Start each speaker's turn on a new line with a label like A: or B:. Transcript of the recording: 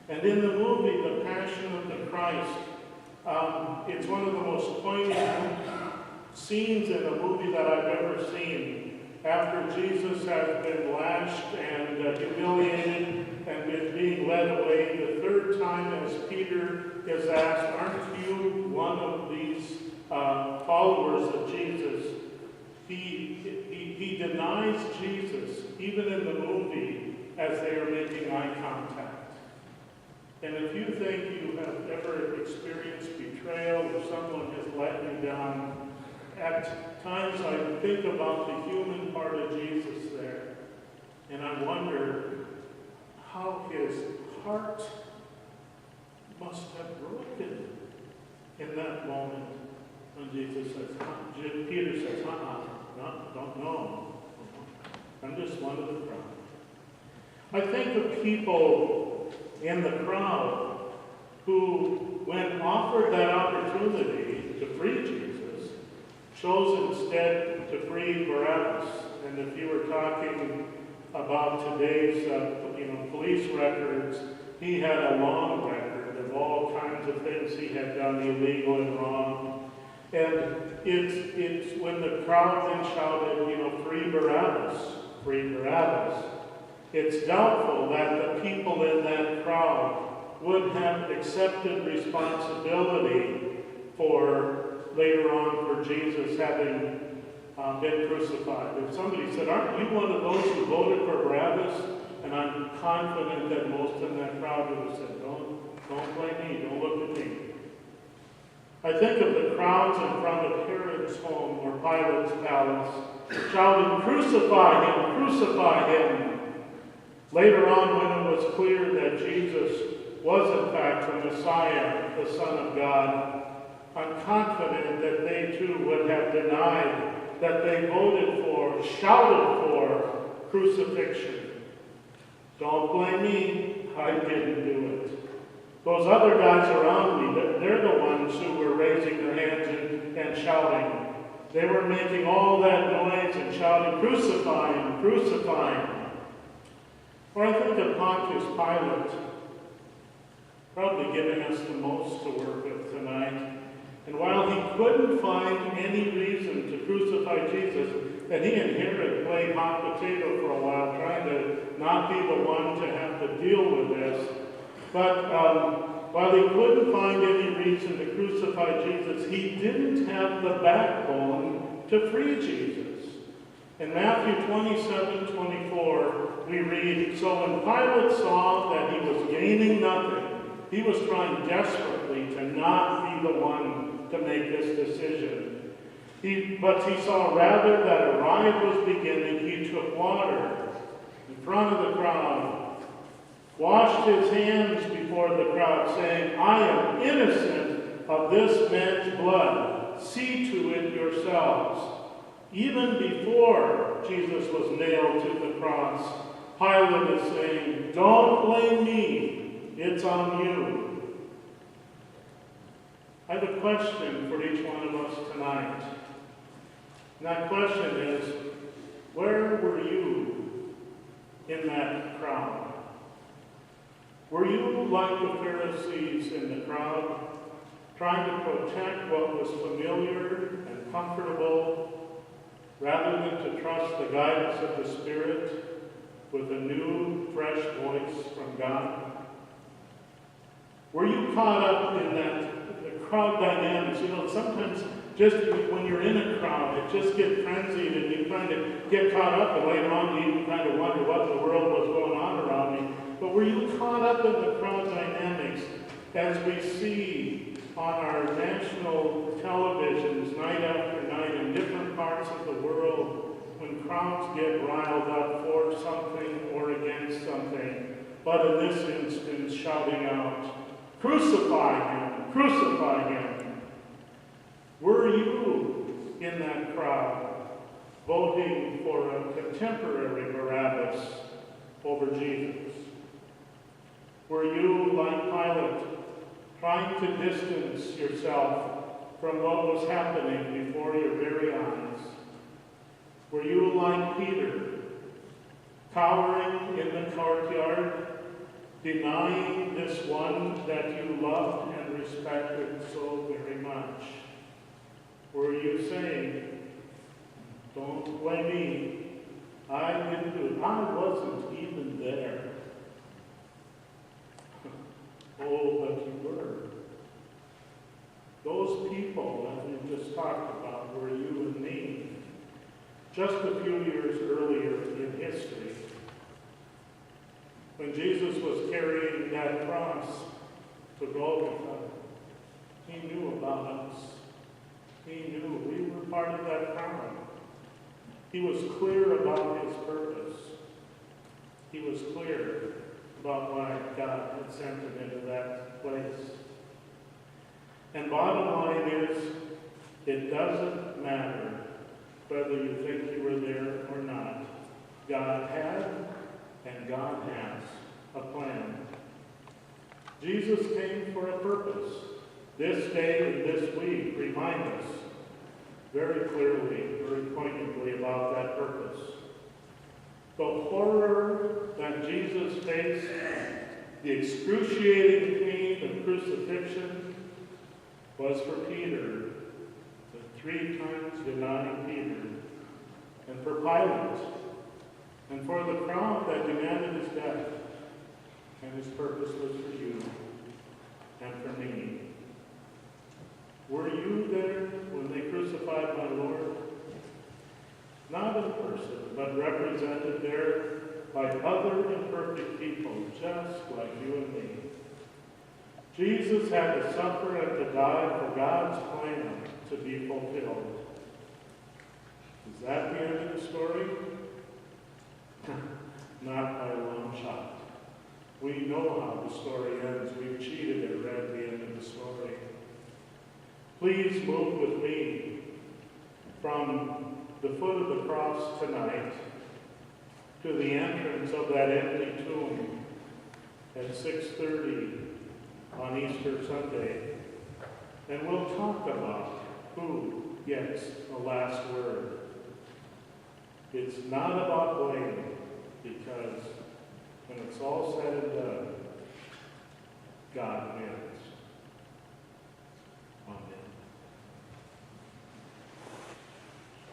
A: And in the movie, The Passion of the Christ, it's one of the most poignant scenes in a movie that I've ever seen. After Jesus has been lashed and humiliated and is being led away, the third time as Peter is asked, aren't you one of these followers of Jesus? He denies Jesus, even in the movie, as they are making eye contact. And if you think you have ever experienced betrayal or someone has let you down, at times I think about the human part of Jesus there, and I wonder how his heart must have broken in that moment when Jesus says, Peter says, no, don't know. I'm just one of the crowd. I think of people in the crowd who, when offered that opportunity to free Jesus, chose instead to free Barabbas. And if you were talking about today's police records, he had a long record of all kinds of things he had done illegal and wrong. And it's when the crowd then shouted, free Barabbas, free Barabbas. It's doubtful that the people in that crowd would have accepted responsibility for later on for Jesus having been crucified. If somebody said, aren't you one of those who voted for Barabbas? And I'm confident that most in that crowd would have said, don't blame me, don't look at me. I think of the crowds in front of Herod's home or Pilate's palace, shouting, crucify him, crucify him. Later on, when it was clear that Jesus was in fact the Messiah, the Son of God, I'm confident that they too would have denied that they voted for, shouted for crucifixion. Don't blame me, I didn't do it. Those other guys around me, they're the ones who were raising their hands and shouting. They were making all that noise and shouting, crucify him, crucify him. Or I think of Pontius Pilate, probably giving us the most to work with tonight. And while he couldn't find any reason to crucify Jesus, and he and Herod played hot potato for a while, trying to not be the one to have to deal with this. But while he couldn't find any reason to crucify Jesus, he didn't have the backbone to free Jesus. In Matthew 27:24, we read, so when Pilate saw that he was gaining nothing, he was trying desperately to not be the one to make this decision. But he saw rather that a riot was beginning. He took water in front of the crowd, washed his hands before the crowd, saying, I am innocent of this man's blood. See to it yourselves. Even before Jesus was nailed to the cross, Pilate is saying, don't blame me, it's on you. I have a question for each one of us tonight. And that question is, where were you in that crowd? Were you like the Pharisees in the crowd, trying to protect what was familiar and comfortable, rather than to trust the guidance of the Spirit with a new, fresh voice from God? Were you caught up in the crowd dynamics? Sometimes just when you're in a crowd, it just gets frenzied and you kind of get caught up, and later on you even kind of wonder what in the world was going on around me. But were you caught up in the crowd dynamics as we see on our national televisions night after night in different parts of the world when crowds get riled up for something or against something, but in this instance shouting out, crucify him, crucify him. Were you in that crowd voting for a contemporary Barabbas over Jesus? Were you, like Pilate, trying to distance yourself from what was happening before your very eyes? Were you, like Peter, cowering in the courtyard, denying this one that you loved and respected so very much? Were you saying, don't blame me, I didn't do it, I wasn't even there? Oh, but you were. Those people that we just talked about were you and me. Just a few years earlier in history, when Jesus was carrying that cross to Golgotha, he knew about us. He knew we were part of that crowd. He was clear about his purpose. He was clear about why God had sent him into that place. And bottom line is, it doesn't matter whether you think you were there or not. God had and God has a plan. Jesus came for a purpose. This day and this week remind us very clearly, very poignantly about that purpose. The horror that Jesus faced, the excruciating pain of crucifixion, was for Peter, the 3 times denying Peter, and for Pilate, and for the crowd that demanded his death. And his purpose was for you and for me. Were you there when they crucified my Lord? Not in person, but represented there by other imperfect people, just like you and me. Jesus had to suffer and to die for God's plan to be fulfilled. Is that the end of the story? Not by a long shot. We know how the story ends. We've cheated and read the end of the story. Please move with me from the foot of the cross tonight to the entrance of that empty tomb at 6:30 on Easter Sunday. And we'll talk about who gets the last word. It's not about blame, because